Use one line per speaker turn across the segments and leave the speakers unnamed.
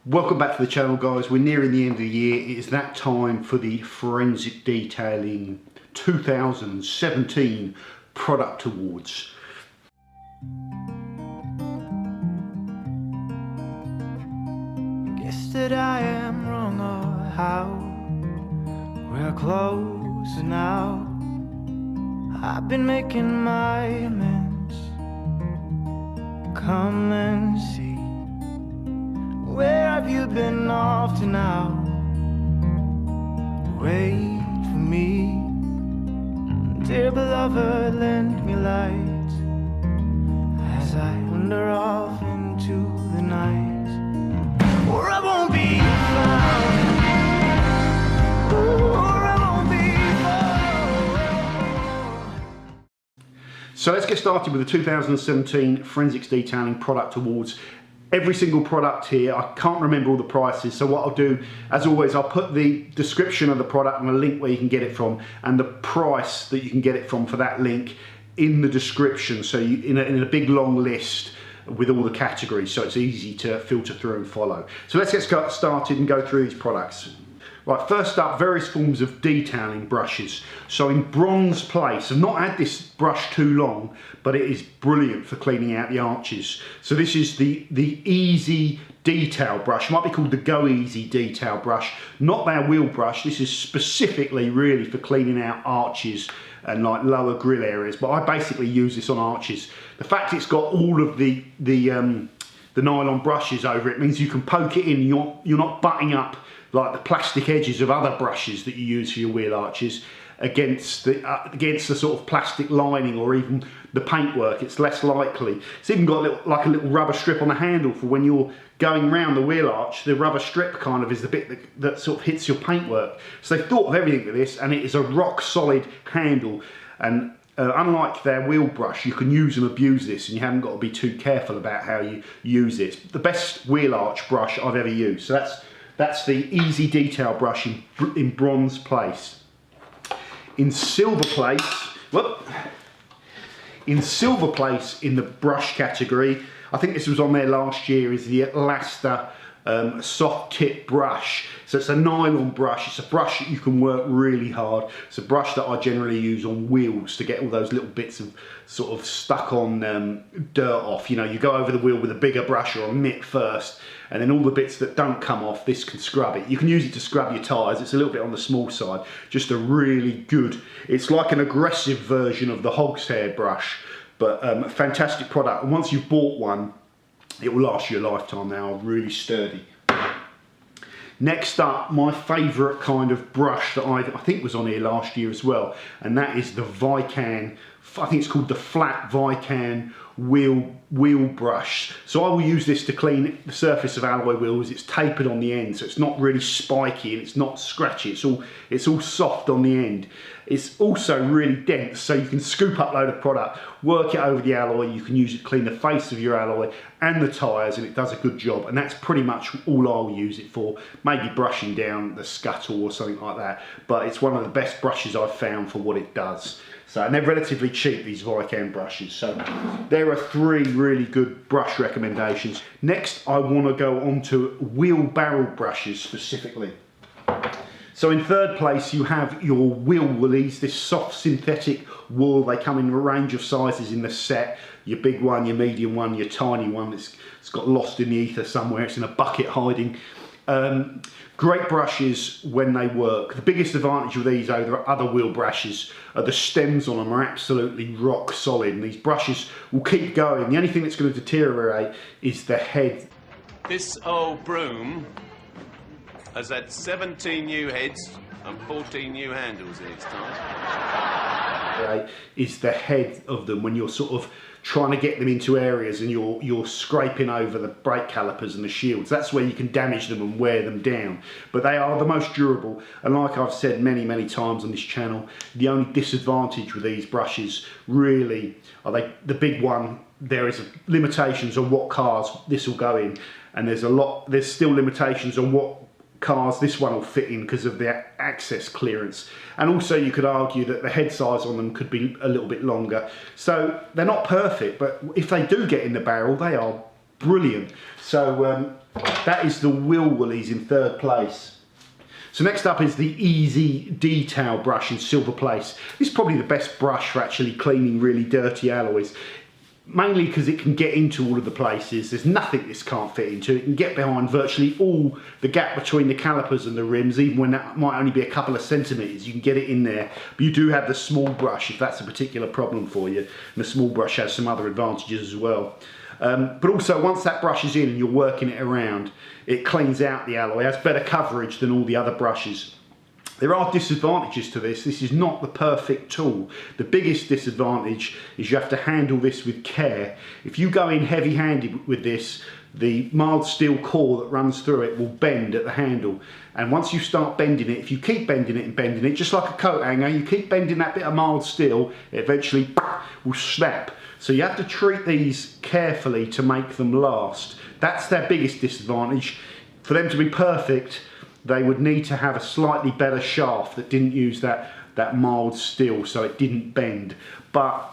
Welcome back to the channel, guys. We're nearing the end of the year. It is that time for the Forensic Detailing 2017 Product Awards.
Guess that I am wrong or how we're close now. I've been making my amends. Come and see. Where have you been off to now? Wait for me. Dear beloved, lend me light as I wander off into the night. Or I won't be found. Or I won't be found.
So let's get started with the 2017 Forensics Detailing Product Awards. Every single product here, I can't remember all the prices, so what I'll do, as always, I'll put the description of the product and a link where you can get it from, and the price that you can get it from for that link in the description, so you, in a big long list with all the categories, so it's easy to filter through and follow. So let's get started and go through these products. Right, first up, various forms of detailing brushes. So in bronze place, I've not had this brush too long, but it is brilliant for cleaning out the arches. So this is the Easy Detail brush. It might be called the Go Easy Detail brush, not their wheel brush. This is specifically really for cleaning out arches and like lower grill areas, but I basically use this on arches. The fact it's got all of the nylon brushes over it means you can poke it in, you're not butting up like the plastic edges of other brushes that you use for your wheel arches against the sort of plastic lining or even the paintwork. It's less likely. It's even got like a little rubber strip on the handle for when you're going round the wheel arch. The rubber strip kind of is the bit that sort of hits your paintwork. So they've thought of everything with this, and it is a rock solid handle. And unlike their wheel brush, you can use and abuse this, and you haven't got to be too careful about how you use it. It's the best wheel arch brush I've ever used. So that's the Easy Detail brush in bronze place. In silver place, in the brush category, I think this was on there last year, is the Elasta soft tip brush. So it's a nylon brush. It's a brush that you can work really hard. It's a brush that I generally use on wheels to get all those little bits of sort of stuck on dirt off. You know, you go over the wheel with a bigger brush or a mitt first, and then all the bits that don't come off, this can scrub it. You can use it to scrub your tyres. It's a little bit on the small side. Just a really good, it's like an aggressive version of the hog's hair brush, but a fantastic product. And once you've bought one, it will last you a lifetime. They are really sturdy. Next up, my favourite kind of brush that I think was on here last year as well, and that is the Vican, I think it's called the flat Vican wheel brush. So I will use this to clean the surface of alloy wheels. It's tapered on the end, so it's not really spiky and it's not scratchy. It's all soft on the end. It's also really dense, so you can scoop up a load of product, work it over the alloy. You can use it to clean the face of your alloy and the tyres, and it does a good job. And that's pretty much all I'll use it for. Maybe brushing down the scuttle or something like that. But it's one of the best brushes I've found for what it does. So, and they're relatively cheap, these Vican brushes. So there are three really good brush recommendations. Next, I want to go on to wheelbarrow brushes specifically. So in third place, you have your wheel woolies, this soft synthetic wool. They come in a range of sizes in the set. Your big one, your medium one, your tiny one. It's got lost in the ether somewhere. It's in a bucket hiding. Great brushes when they work. The biggest advantage of these over other wheel brushes are the stems on them are absolutely rock solid, and these brushes will keep going. The only thing that's going to deteriorate is the head.
This old broom has had 17 new heads and 14 new handles in its time.
Is the head of them when you're sort of trying to get them into areas and you're scraping over the brake calipers and the shields. That's where you can damage them and wear them down. But they are the most durable, and like I've said many times on this channel, the only disadvantage with these brushes really are the big one. There is limitations on what cars this will go in, and there's still limitations on what cars this one will fit in because of the access clearance. And also you could argue that the head size on them could be a little bit longer. So they're not perfect, but if they do get in the barrel, they are brilliant. So that is the Wilwillies in third place. So next up is the Easy Detail brush in Silver Place. This is probably the best brush for actually cleaning really dirty alloys. Mainly because it can get into all of the places. There's nothing this can't fit into. It can get behind virtually all the gap between the calipers and the rims, even when that might only be a couple of centimetres. You can get it in there. But you do have the small brush if that's a particular problem for you. And the small brush has some other advantages as well. But also, once that brush is in and you're working it around, it cleans out the alloy. It has better coverage than all the other brushes. There are disadvantages to this. This is not the perfect tool. The biggest disadvantage is you have to handle this with care. If you go in heavy-handed with this, the mild steel core that runs through it will bend at the handle. And once you start bending it, if you keep bending it and bending it, just like a coat hanger, you keep bending that bit of mild steel, it eventually will snap. So you have to treat these carefully to make them last. That's their biggest disadvantage. For them to be perfect, they would need to have a slightly better shaft that didn't use that mild steel, so it didn't bend. But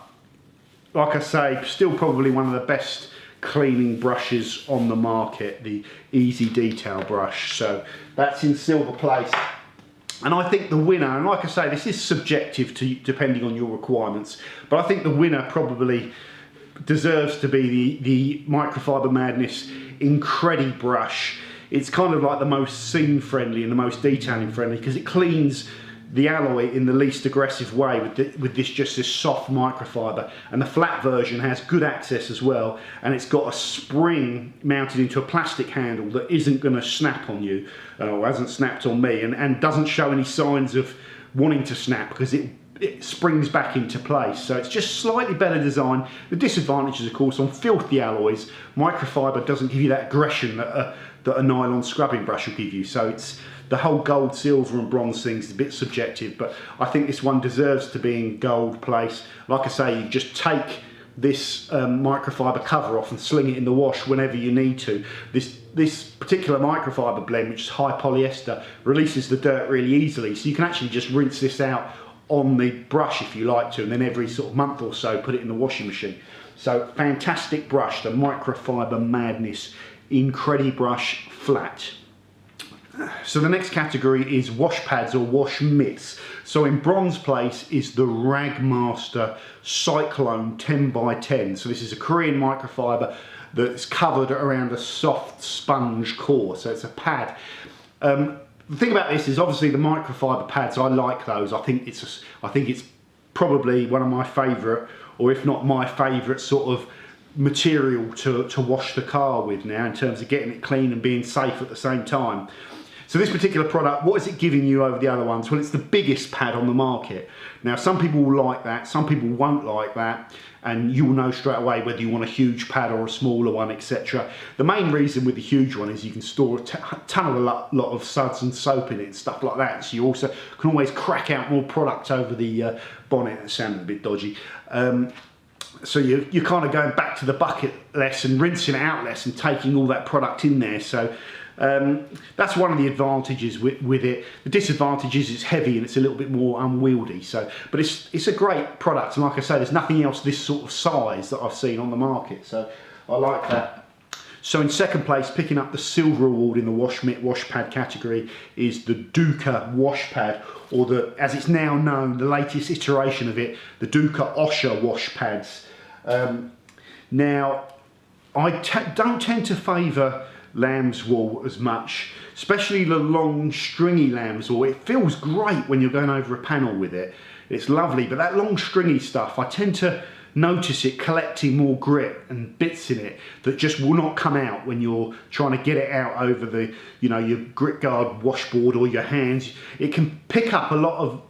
like I say, still probably one of the best cleaning brushes on the market, the Easy Detail brush. So that's in Silver Place. And I think the winner, and like I say, this is subjective to depending on your requirements, but I think the winner probably deserves to be the Microfiber Madness Incredi brush. It's kind of like the most scene friendly and the most detailing friendly because it cleans the alloy in the least aggressive way with just this soft microfiber. And the flat version has good access as well, and it's got a spring mounted into a plastic handle that isn't going to snap on you, or hasn't snapped on me, and doesn't show any signs of wanting to snap because it springs back into place. So it's just slightly better design. The disadvantages, of course, on filthy alloys, microfiber doesn't give you that aggression that a nylon scrubbing brush will give you. So it's the whole gold, silver and bronze thing is a bit subjective, but I think this one deserves to be in gold place. Like I say, you just take this microfiber cover off and sling it in the wash whenever you need to. This particular microfiber blend, which is high polyester, releases the dirt really easily, so you can actually just rinse this out on the brush if you like to, and then every sort of month or so put it in the washing machine. So fantastic brush, the Microfiber Madness Incredi brush flat. So the next category is wash pads or wash mitts. So in bronze place is the Ragmaster Cyclone 10x10. So this is a Korean microfiber that's covered around a soft sponge core, so it's a pad. The thing about this is obviously the microfiber pads, I like those. I think it's probably one of my favourite, or if not my favourite sort of material to wash the car with now, in terms of getting it clean and being safe at the same time. So this particular product, what is it giving you over the other ones? Well, it's the biggest pad on the market. Now, some people will like that, some people won't like that, and you will know straight away whether you want a huge pad or a smaller one, etc. The main reason with the huge one is you can store a ton of a lot of suds and soap in it and stuff like that, so you also can always crack out more product over the bonnet. That sounded a bit dodgy. So you're kind of going back to the bucket less and rinsing it out less and taking all that product in there. So that's one of the advantages with it. The disadvantage is it's heavy and it's a little bit more unwieldy. But it's a great product, and like I say, there's nothing else this sort of size that I've seen on the market. So I like that. So in second place, picking up the silver award in the wash mitt wash pad category, is the Duca wash pad, or as it's now known, the latest iteration of it, the Duca Osher wash pads. Now, I don't tend to favour lamb's wool as much, especially the long stringy lamb's wool. It feels great when you're going over a panel with it. It's lovely, but that long stringy stuff, I tend to notice it collecting more grit and bits in it that just will not come out when you're trying to get it out over the, your grit guard washboard or your hands. It can pick up a lot of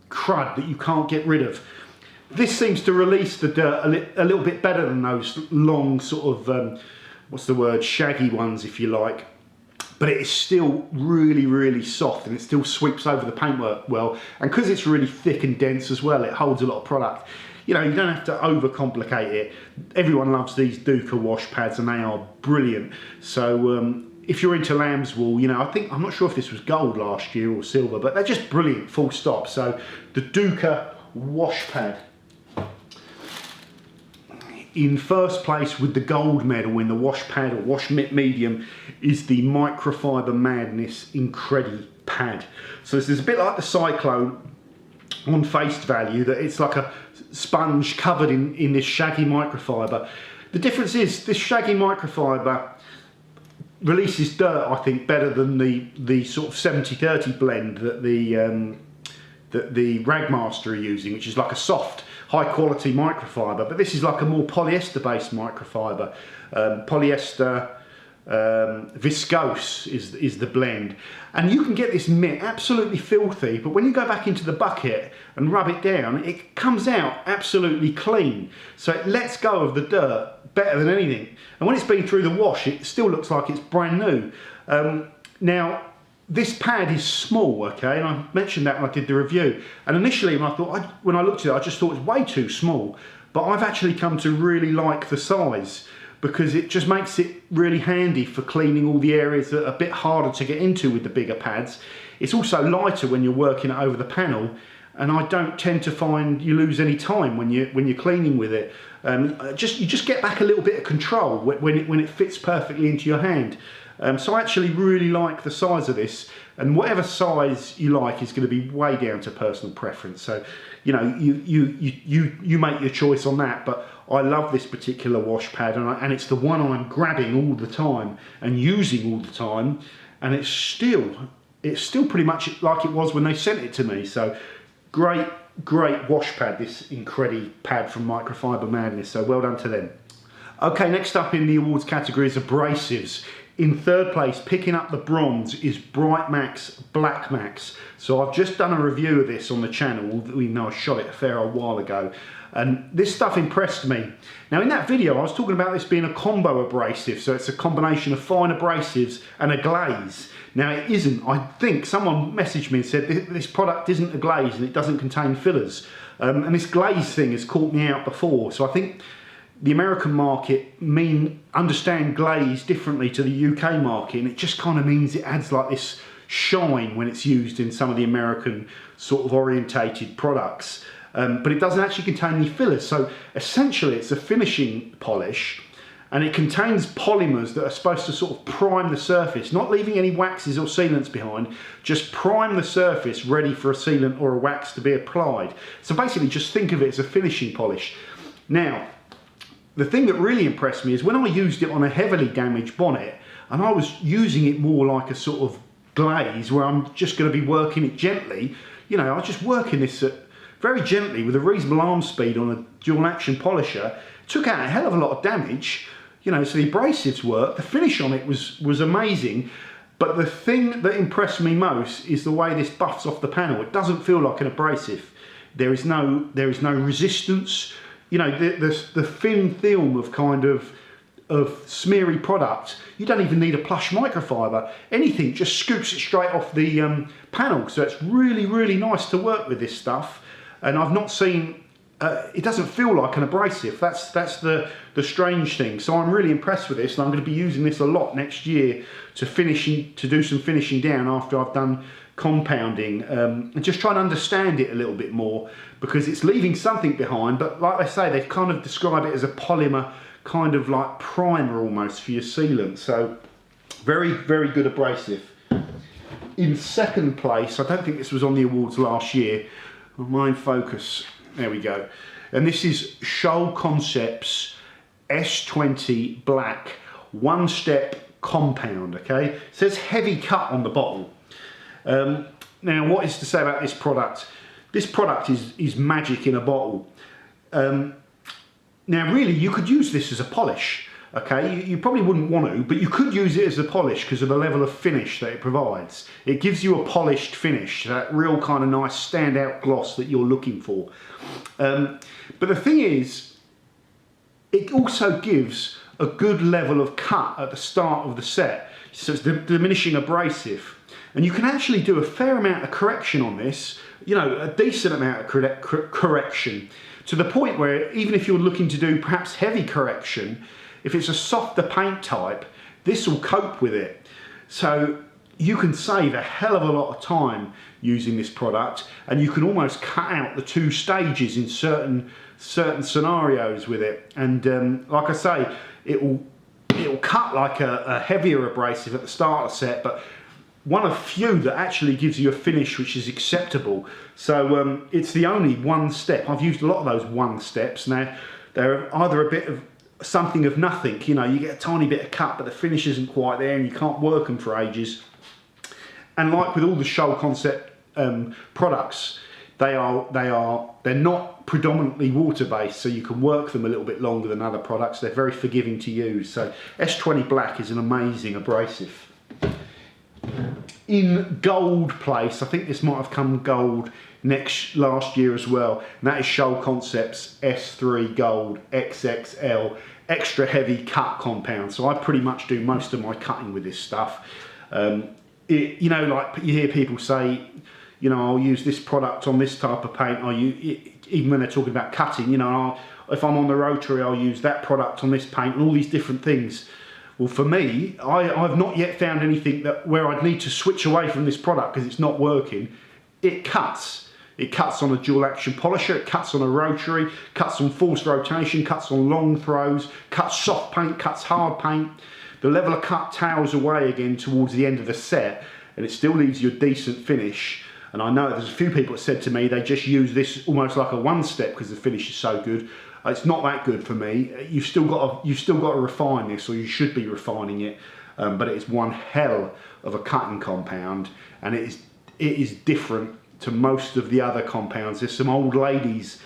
crud that you can't get rid of. This seems to release the dirt a little bit better than those long sort of, shaggy ones, if you like. But it is still really, really soft, and it still sweeps over the paintwork well. And because it's really thick and dense as well, it holds a lot of product. You don't have to overcomplicate it. Everyone loves these Duca wash pads, and they are brilliant. So if you're into lamb's wool, I'm not sure if this was gold last year or silver, but they're just brilliant, full stop. So the Duca wash pad. in first place with the gold medal in the wash pad or wash medium is the Microfiber Madness Incredi pad. So this is a bit like the Cyclone on face value, that it's like a sponge covered in this shaggy microfiber. The difference is this shaggy microfiber releases dirt, I think, better than the sort of 70-30 blend that the Ragmaster are using, which is like a soft, high quality microfiber. But this is like a more polyester based microfiber. Polyester viscose is the blend, and you can get this mitt absolutely filthy, but when you go back into the bucket and rub it down, it comes out absolutely clean. So it lets go of the dirt better than anything, and when it's been through the wash, it still looks like it's brand new. Now this pad is small, okay, and I mentioned that when I did the review, and initially when I looked at it, I just thought it was way too small, but I've actually come to really like the size, because it just makes it really handy for cleaning all the areas that are a bit harder to get into with the bigger pads. It's also lighter when you're working it over the panel, and I don't tend to find you lose any time when you're cleaning with it. You just get back a little bit of control when it fits perfectly into your hand. So I actually really like the size of this, and whatever size you like is going to be way down to personal preference. So you know, you make your choice on that, but I love this particular wash pad, and it's the one I'm grabbing all the time and using all the time, and it's still pretty much like it was when they sent it to me. So great wash pad, this Incredi pad from Microfiber Madness, so well done to them. Okay, next up in the awards category is Abrasives. In third place, picking up the bronze, is Bright Max Black Max. So I've just done a review of this on the channel, even though I shot it a fair old while ago, and this stuff impressed me. Now in that video I was talking about this being a combo abrasive, so it's a combination of fine abrasives and a glaze. Now it isn't. I think someone messaged me and said this product isn't a glaze and it doesn't contain fillers, and this glaze thing has caught me out before. So I think the American market understand glaze differently to the UK market, and it just kind of means it adds like this shine when it's used in some of the American sort of orientated products, but it doesn't actually contain any fillers. So essentially it's a finishing polish, and it contains polymers that are supposed to sort of prime the surface, not leaving any waxes or sealants behind, just prime the surface ready for a sealant or a wax to be applied. So basically just think of it as a finishing polish. Now the thing that really impressed me is when I used it on a heavily damaged bonnet, and I was using it more like a sort of glaze where I'm just going to be working it gently. You know, I was just working this very gently with a reasonable arm speed on a dual action polisher. It took out a hell of a lot of damage, you know, so the abrasives worked. The finish on it was amazing, but the thing that impressed me most is the way this buffs off the panel. It doesn't feel like an abrasive. There is no resistance. You know, the thin film of kind of smeary product, you don't even need a Plush microfiber. Anything just scoops it straight off the panel. So it's really, really nice to work with this stuff. And I've not seen, it doesn't feel like an abrasive. That's the strange thing. So I'm really impressed with this, and I'm going to be using this a lot next year to do some finishing down after I've done compounding, and just try and understand it a little bit more, because it's leaving something behind, but like they say, they kind of describe it as a polymer kind of like primer almost for your sealant. So very, very good abrasive. In second place, I don't think this was on the awards last year, main focus, there we go, and this is Shoal Concepts S20 Black one step compound. Okay, it says heavy cut on the bottle. Now what is to say about this product? This product is magic in a bottle. Now really you could use this as a polish, okay? You probably wouldn't want to, but you could use it as a polish because of the level of finish that it provides. It gives you a polished finish, that real kind of nice standout gloss that you're looking for. But the thing is, it also gives a good level of cut at the start of the set, so it's the diminishing abrasive. And you can actually do a fair amount of correction on this, you know, a decent amount of correction, to the point where even if you're looking to do perhaps heavy correction, if it's a softer paint type, this will cope with it. So you can save a hell of a lot of time using this product, and you can almost cut out the 2 stages in certain scenarios with it. And like I say, it'll cut like a heavier abrasive at the start of the set, but one of few that actually gives you a finish which is acceptable. So it's the only one step. I've used a lot of those one steps. Now they're either a bit of something of nothing, you know, you get a tiny bit of cut but the finish isn't quite there and you can't work them for ages. And like with all the Show Concept products, they're not predominantly water based, so you can work them a little bit longer than other products. They're very forgiving to use. So S20 Black is an amazing abrasive. In gold place, I think this might have come gold last year as well, and that is Show Concepts S3 Gold XXL extra heavy cut compound. So I pretty much do most of my cutting with this stuff. You know, like you hear people say, you know, I'll use this product on this type of paint. Even when they're talking about cutting, you know, if I'm on the rotary, I'll use that product on this paint, and all these different things. Well, for me, I've not yet found anything where I'd need to switch away from this product because it's not working. It cuts. It cuts on a dual action polisher, it cuts on a rotary, cuts on forced rotation, cuts on long throws, cuts soft paint, cuts hard paint. The level of cut tails away again towards the end of the set, and it still leaves you a decent finish. And I know there's a few people that said to me they just use this almost like a one step because the finish is so good. It's not that good for me. You've still got to refine this, or you should be refining it. But it is one hell of a cutting compound, and it is different to most of the other compounds. There's some old ladies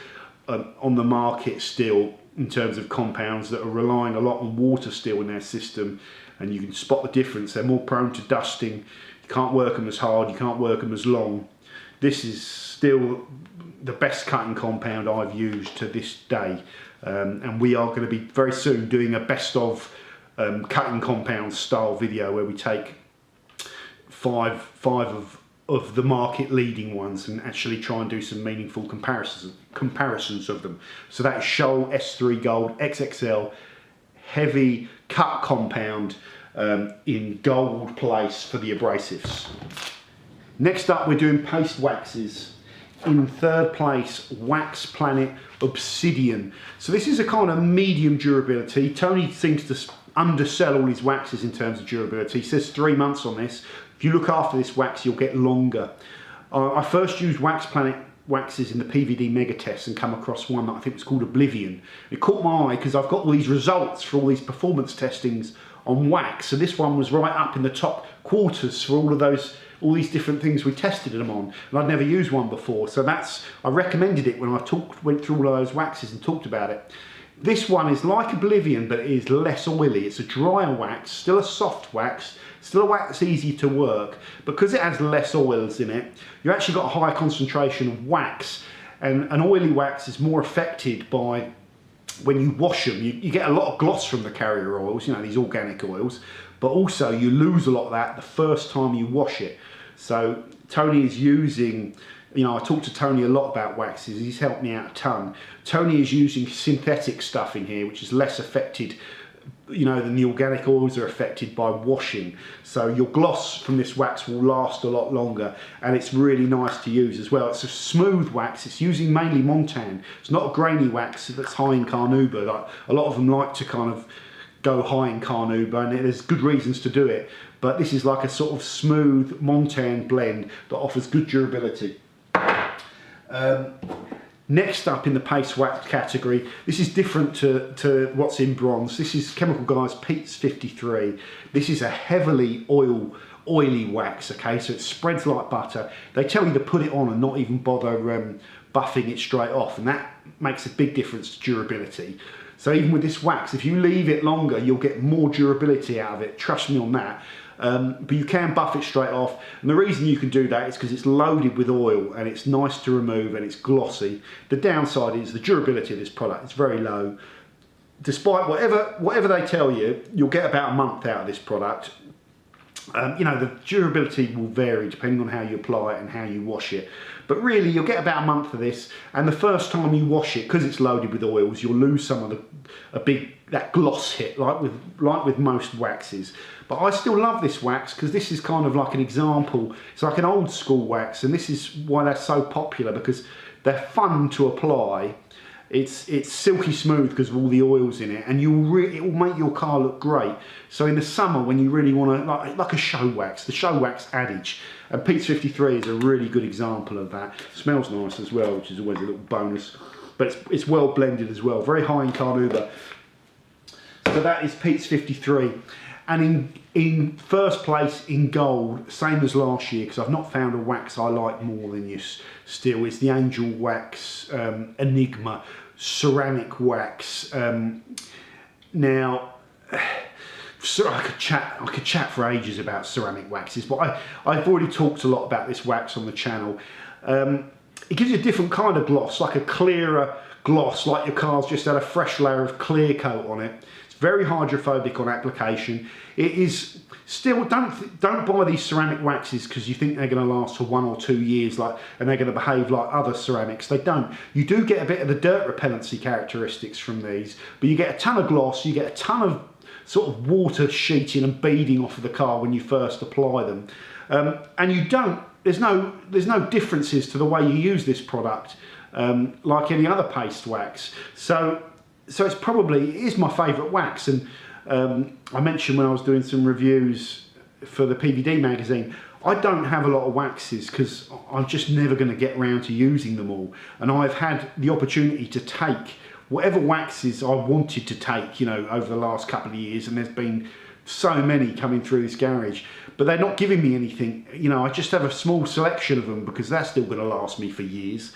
on the market still in terms of compounds that are relying a lot on water still in their system, and you can spot the difference. They're more prone to dusting. You can't work them as hard. You can't work them as long. This is still the best cutting compound I've used to this day, and we are going to be very soon doing a best of cutting compounds style video where we take five of the market leading ones and actually try and do some meaningful comparisons of them. So that is Show S3 Gold XXL heavy cut compound in gold place for the abrasives. Next up, we're doing paste waxes. In third place, Wax Planet Obsidian. So this is a kind of medium durability. Tony seems to undersell all his waxes in terms of durability. He says 3 months on this. If you look after this wax, you'll get longer. I first used Wax Planet waxes in the PVD mega test and come across one that I think was called Oblivion. It caught my eye because I've got all these results for all these performance testings on wax. So this one was right up in the top quarters for all these different things we tested them on, and I'd never used one before. So I recommended it when I went through all of those waxes and talked about it. This one is like Oblivion, but it is less oily. It's a drier wax, still a soft wax, still a wax that's easy to work. Because it has less oils in it, you actually got a higher concentration of wax, and an oily wax is more affected by when you wash them. You get a lot of gloss from the carrier oils, you know, these organic oils, but also you lose a lot of that the first time you wash it. So Tony is using, you know, I talked to Tony a lot about waxes, he's helped me out a ton. Tony is using synthetic stuff in here, which is less affected, you know, than the organic oils are affected by washing. So your gloss from this wax will last a lot longer, and it's really nice to use as well. It's a smooth wax, it's using mainly Montan. It's not a grainy wax that's high in carnauba. Like, a lot of them like to kind of go high in carnauba, and there's good reasons to do it. But this is like a sort of smooth Montan blend that offers good durability. Next up in the paste wax category, this is different to what's in bronze. This is Chemical Guys Pete's 53. This is a heavily oily wax, okay, so it spreads like butter. They tell you to put it on and not even bother buffing it straight off, and that makes a big difference to durability. So even with this wax, if you leave it longer, you'll get more durability out of it, trust me on that. But you can buff it straight off, and the reason you can do that is because it's loaded with oil and it's nice to remove and it's glossy. The downside is the durability of this product is very low. Despite whatever they tell you, you'll get about a month out of this product. You know, the durability will vary depending on how you apply it and how you wash it. But really, you'll get about a month of this, and the first time you wash it, because it's loaded with oils, you'll lose some of that gloss hit, like with most waxes. But I still love this wax because this is kind of like an example. It's like an old school wax, and this is why they're so popular, because they're fun to apply. It's silky smooth because of all the oils in it, and it will make your car look great. So in the summer, when you really want to, like a show wax, the show wax adage, and Pete's 53 is a really good example of that. It smells nice as well, which is always a little bonus. But it's well blended as well, very high in carnauba. So that is Pete's 53. And in first place in gold, same as last year, because I've not found a wax I like more than this still, is the Angel Wax Enigma ceramic wax. Now, so I could chat for ages about ceramic waxes, but I've already talked a lot about this wax on the channel. It gives you a different kind of gloss, like a clearer gloss, like your car's just had a fresh layer of clear coat on it. Very hydrophobic on application. It is still, don't buy these ceramic waxes because you think they're going to last for 1 or 2 years, and they're going to behave like other ceramics. They don't. You do get a bit of the dirt repellency characteristics from these, but you get a ton of gloss, you get a ton of sort of water sheeting and beading off of the car when you first apply them, and you don't. There's no differences to the way you use this product, like any other paste wax. So it is my favourite wax, and I mentioned when I was doing some reviews for the PVD magazine, I don't have a lot of waxes because I'm just never going to get round to using them all, and I've had the opportunity to take whatever waxes I wanted to take, you know, over the last couple of years, and there's been so many coming through this garage, but they're not giving me anything. You know, I just have a small selection of them because that's still going to last me for years.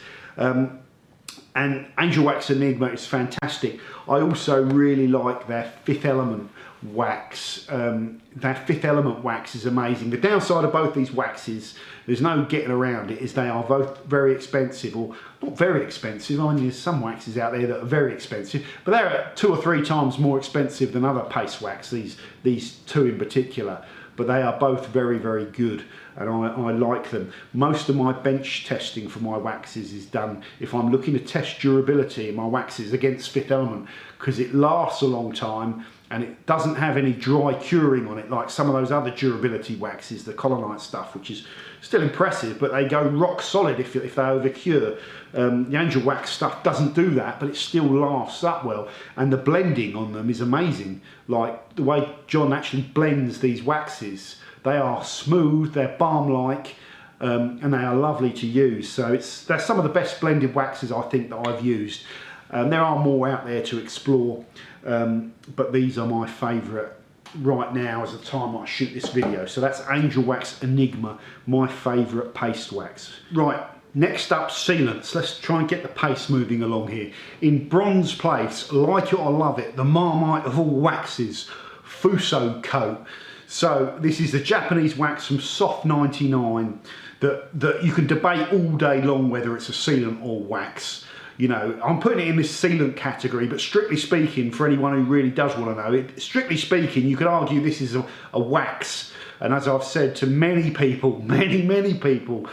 And Angel Wax Enigma is fantastic. I also really like their Fifth Element wax. That Fifth Element wax is amazing. The downside of both these waxes, there's no getting around it, is they are both very expensive, or not very expensive. I mean, there's some waxes out there that are very expensive, but they're 2 or 3 times more expensive than other paste wax, these two in particular. But they are both very, very good, and I like them. Most of my bench testing for my waxes is done if I'm looking to test durability in my waxes against Fifth Element, because it lasts a long time and it doesn't have any dry curing on it like some of those other durability waxes, the colonite stuff, which is still impressive, but they go rock solid if they over cure. The Angel Wax stuff doesn't do that, but it still lasts up well, and the blending on them is amazing. Like the way John actually blends these waxes, they are smooth, they're balm-like, and they are lovely to use. So they're some of the best blended waxes I think that I've used. There are more out there to explore, but these are my favourite right now as the time I shoot this video. So that's Angel Wax Enigma, my favourite paste wax. Right, next up, sealants. Let's try and get the pace moving along here. In bronze place, like it or love it, the Marmite of all waxes, Fuso coat. So this is the Japanese wax from Soft 99 that you can debate all day long whether it's a sealant or wax. You know, I'm putting it in this sealant category, but strictly speaking, for anyone who really does want to know, strictly speaking, you could argue this is a wax. And as I've said to many people, many people,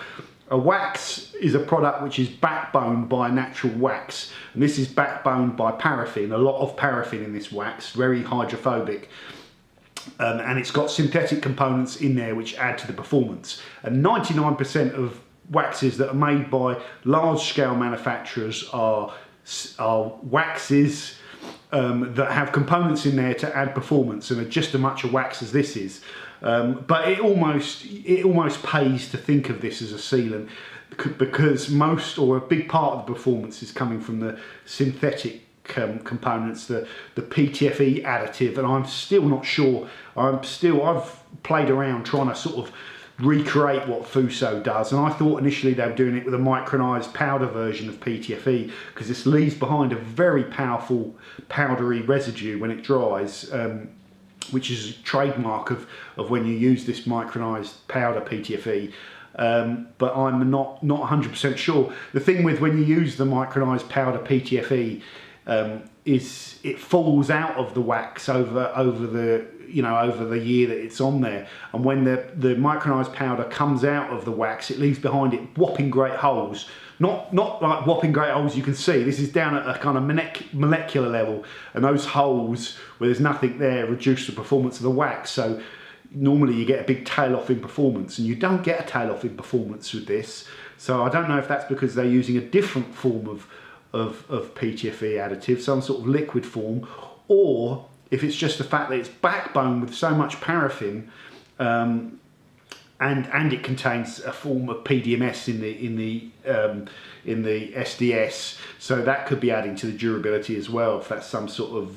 a wax is a product which is backboned by natural wax. And this is backboned by paraffin, a lot of paraffin in this wax, very hydrophobic. And it's got synthetic components in there which add to the performance. And 99% of waxes that are made by large-scale manufacturers are waxes that have components in there to add performance and are just as much a wax as this is. But it almost pays to think of this as a sealant, because most or a big part of the performance is coming from the synthetic components, the PTFE additive, and I'm still not sure. I've played around trying to sort of recreate what Fuso does, and I thought initially they were doing it with a micronized powder version of PTFE, because this leaves behind a very powerful powdery residue when it dries, which is a trademark of when you use this micronized powder PTFE. But I'm not 100% sure. The thing with when you use the micronized powder PTFE, is it falls out of the wax over the year that it's on there, and when the micronized powder comes out of the wax, it leaves behind it whopping great holes. Not like whopping great holes you can see. This is down at a kind of molecular level, and those holes where there's nothing there reduce the performance of the wax. So normally you get a big tail off in performance, and you don't get a tail off in performance with this. So I don't know if that's because they're using a different form of PTFE additive, some sort of liquid form, or if it's just the fact that it's backbone with so much paraffin, and it contains a form of PDMS in the SDS, so that could be adding to the durability as well. If that's some sort of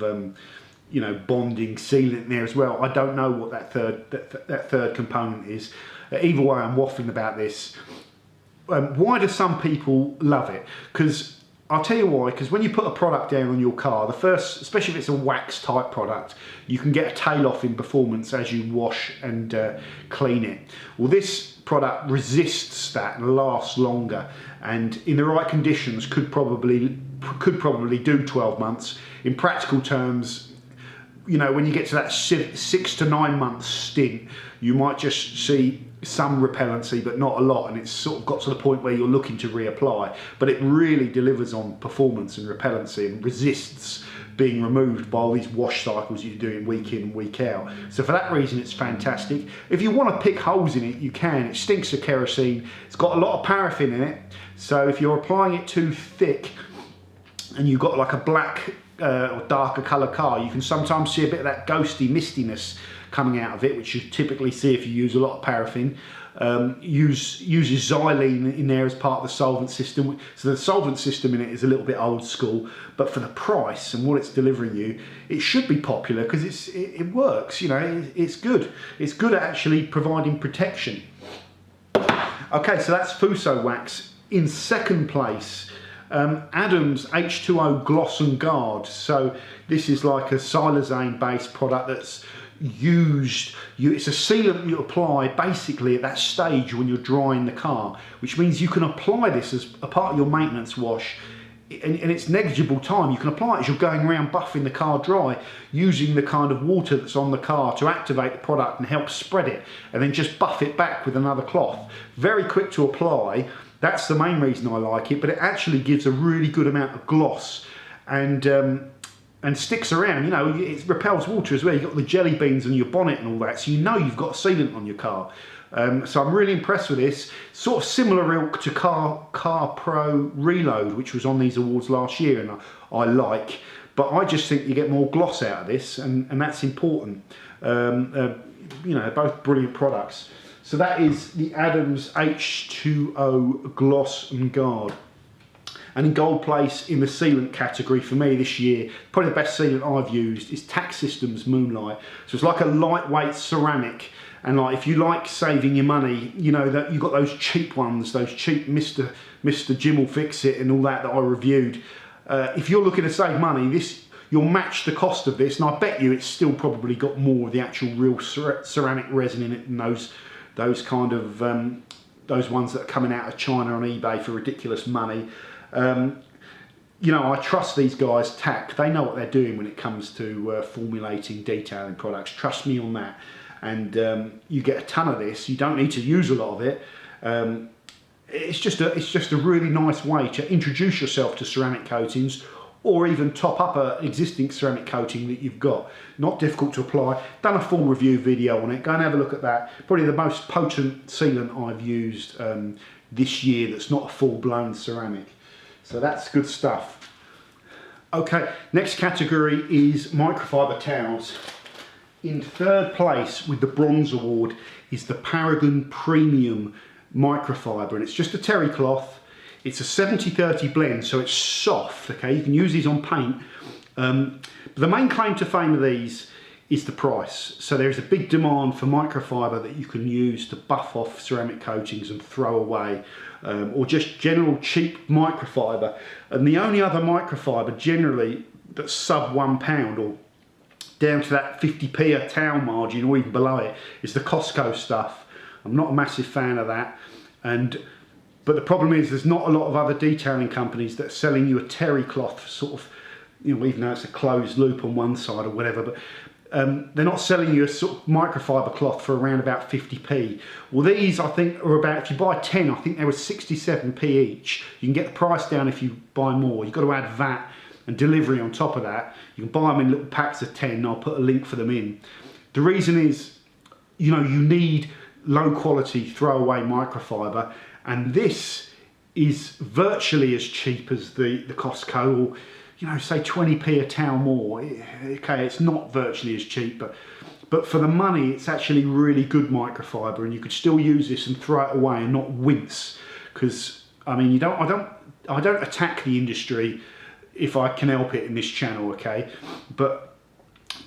bonding sealant in there as well. I don't know what that third component is. Either way, I'm waffling about this. Why do some people love it? Because I'll tell you why, because when you put a product down on your car, especially if it's a wax type product, you can get a tail off in performance as you wash and clean it. Well, this product resists that and lasts longer, and in the right conditions could probably do 12 months. In practical terms, when you get to that 6 to 9 month stint, you might just see some repellency, but not a lot, and it's sort of got to the point where you're looking to reapply. But it really delivers on performance and repellency, and resists being removed by all these wash cycles you're doing week in and week out. So for that reason, it's fantastic. If you want to pick holes in it, you can. It stinks of kerosene. It's got a lot of paraffin in it, so if you're applying it too thick and you've got like a black or darker colour car, you can sometimes see a bit of that ghosty mistiness coming out of it, which you typically see if you use a lot of paraffin. Uses xylene in there as part of the solvent system, so the solvent system in it is a little bit old school, but for the price and what it's delivering you, it should be popular because it works. It's good. It's good at actually providing protection. Okay, so that's Fuso wax. In second place, Adams H2O Gloss and Guard. So this is like a silazane based product that's used, it's a sealant you apply basically at that stage when you're drying the car, which means you can apply this as a part of your maintenance wash, and it's negligible time. You can apply it as you're going around buffing the car dry, using the kind of water that's on the car to activate the product and help spread it, and then just buff it back with another cloth. Very quick to apply. That's the main reason I like it, but it actually gives a really good amount of gloss and sticks around. It repels water as well. You've got the jelly beans on your bonnet and all that, so you've got a sealant on your car. So I'm really impressed with this. Sort of similar ilk to Car Pro Reload, which was on these awards last year, and I like. But I just think you get more gloss out of this, and that's important. Both brilliant products. So that is the Adams H2O Gloss and Guard. And in gold place in the sealant category for me this year, probably the best sealant I've used is Tax Systems Moonlight. So it's like a lightweight ceramic, and like if you like saving your money, that you've got those cheap ones, those cheap Mr. Jim will fix it and all that I reviewed. If you're looking to save money, you'll match the cost of this, and I bet you it's still probably got more of the actual real ceramic resin in it than those kind of those ones that are coming out of China on eBay for ridiculous money. I trust these guys, TAC. They know what they're doing when it comes to formulating, detailing products. Trust me on that. And you get a ton of this. You don't need to use a lot of it. It's just a really nice way to introduce yourself to ceramic coatings, or even top up an existing ceramic coating that you've got. Not difficult to apply. Done a full review video on it. Go and have a look at that. Probably the most potent sealant I've used this year that's not a full-blown ceramic. So that's good stuff. Okay, next category is microfiber towels. In third place with the bronze award is the Paragon Premium Microfiber, and it's just a terry cloth. It's a 70-30 blend, so it's soft. Okay, you can use these on paint. The main claim to fame of these is the price. So there's a big demand for microfiber that you can use to buff off ceramic coatings and throw away, or just general cheap microfiber. And the only other microfiber generally that's sub £1 or down to that 50p a towel margin or even below it is the Costco stuff. I'm not a massive fan of that. But the problem is there's not a lot of other detailing companies that are selling you a terry cloth sort of you know, even though it's a closed loop on one side or whatever, but they're not selling you a sort of microfiber cloth for around about 50p. Well, these I think are about, if you buy 10, I think they were 67p each. You can get the price down if you buy more. You've got to add VAT and delivery on top of that. You can buy them in little packs of 10. I'll put a link for them in. The reason is, you know, you need low quality throwaway microfiber, and this is virtually as cheap as the Costco, or you know, say 20p a towel more. Okay, it's not virtually as cheap, but for the money, it's actually really good microfiber, and you could still use this and throw it away and not wince. Because I mean, I don't attack the industry if I can help it in this channel, okay? But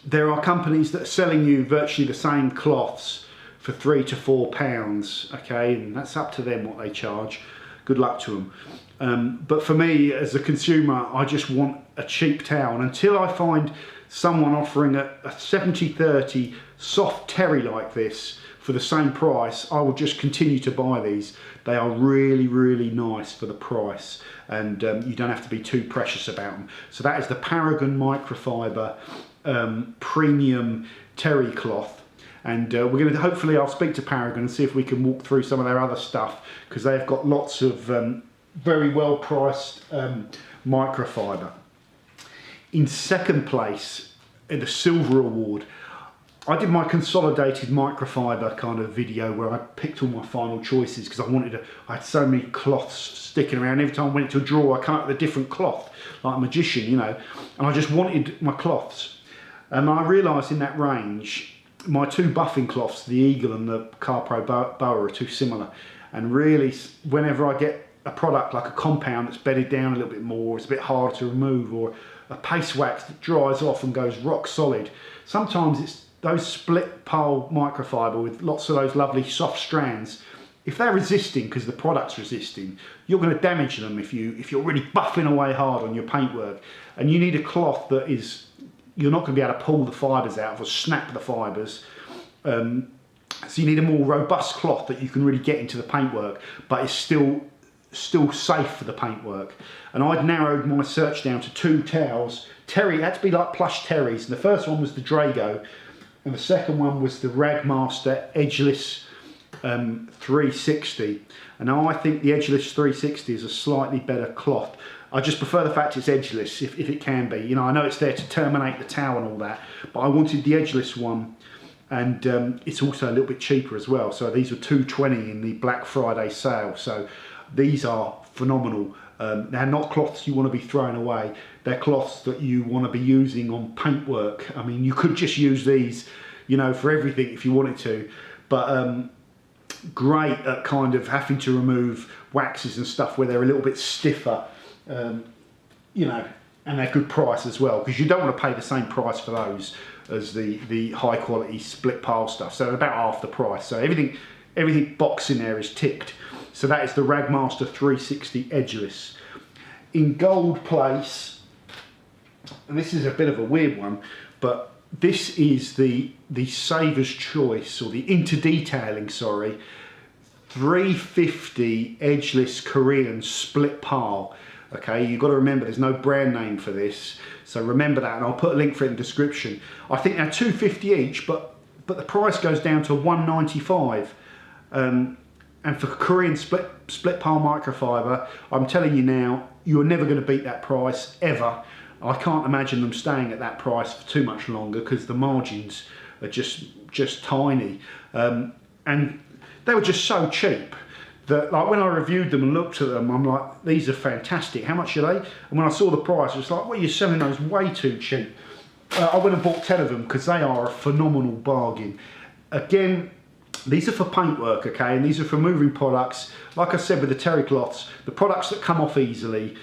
there are companies that are selling you virtually the same cloths for £3 to £4, okay, and that's up to them what they charge. Good luck to them. But for me, as a consumer, I just want a cheap towel. And until I find someone offering a 70/30 soft terry like this for the same price, I will just continue to buy these. They are really, really nice for the price, and you don't have to be too precious about them. So that is the Paragon Microfiber Premium Terry Cloth. And we're going to, hopefully I'll speak to Paragon and see if we can walk through some of their other stuff, because they've got lots of very well priced microfiber. In second place, in the Silver Award, I did my consolidated microfiber kind of video where I picked all my final choices, because I had so many cloths sticking around. Every time I went into a drawer, I come up with a different cloth, like a magician, you know, and I just wanted my cloths. And I realised in that range, my two buffing cloths, the Eagle and the Carpro Boa, are too similar. And really, whenever I get a product like a compound that's bedded down a little bit more, it's a bit harder to remove, or a paste wax that dries off and goes rock solid, sometimes it's those split pole microfiber with lots of those lovely soft strands. If they're resisting because the product's resisting, you're going to damage them if you're really buffing away hard on your paintwork. And you need a cloth that is, you're not going to be able to pull the fibres out or snap the fibres. So you need a more robust cloth that you can really get into the paintwork, but is still safe for the paintwork. And I'd narrowed my search down to two towels. Terry, had to be like plush terries. And the first one was the Drago, and the second one was the Ragmaster Edgeless 360. And now I think the Edgeless 360 is a slightly better cloth. I just prefer the fact it's edgeless, if it can be. You know, I know it's there to terminate the towel and all that, but I wanted the edgeless one, and it's also a little bit cheaper as well. So these were $2.20 in the Black Friday sale. So these are phenomenal. They're not cloths you want to be throwing away. They're cloths that you want to be using on paintwork. I mean, you could just use these, you know, for everything if you wanted to, but great at kind of having to remove waxes and stuff where they're a little bit stiffer. You know, and they're good price as well, because you don't want to pay the same price for those as the high quality split pile stuff. So they're about half the price. So everything box in there is ticked. So that is the Ragmaster 360 Edgeless. In gold place, and this is a bit of a weird one, but this is the Saver's Choice, or the Interdetailing, sorry, 350 Edgeless Korean split pile. Okay, you've got to remember there's no brand name for this, so remember that, and I'll put a link for it in the description. I think they're $2.50 each, but the price goes down to $1.95. And for Korean split pile microfiber, I'm telling you now, you're never going to beat that price ever. I can't imagine them staying at that price for too much longer, because the margins are just tiny, and they were just so cheap that, like, when I reviewed them and looked at them, I'm like, these are fantastic. How much are they? And when I saw the price, I was like, well, you're selling those way too cheap. I went and bought 10 of them because they are a phenomenal bargain. Again, these are for paintwork, okay, and these are for moving products. Like I said with the terry cloths, the products that come off easily,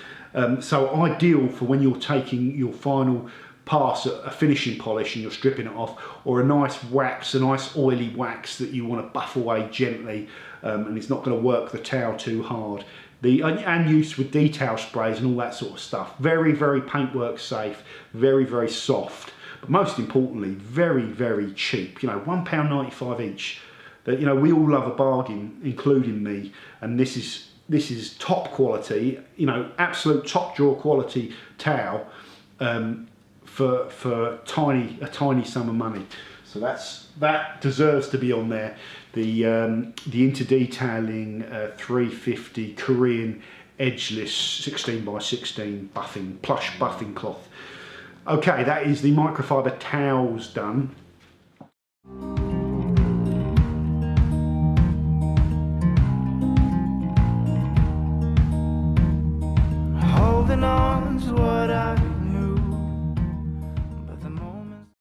so ideal for when you're taking your final pass at a finishing polish and you're stripping it off, or a nice wax, a nice oily wax that you want to buff away gently, and it's not going to work the towel too hard. And used with detail sprays and all that sort of stuff. Very, very paintwork safe, very, very soft, but most importantly, very, very cheap. You know, £1.95 each. That, you know, we all love a bargain, including me, and this is top quality, you know, absolute top drawer quality towel. for a tiny sum of money. So that deserves to be on there. The interdetailing 350 Korean edgeless 16x16 buffing, plush buffing cloth. Okay, that is the microfiber towels done.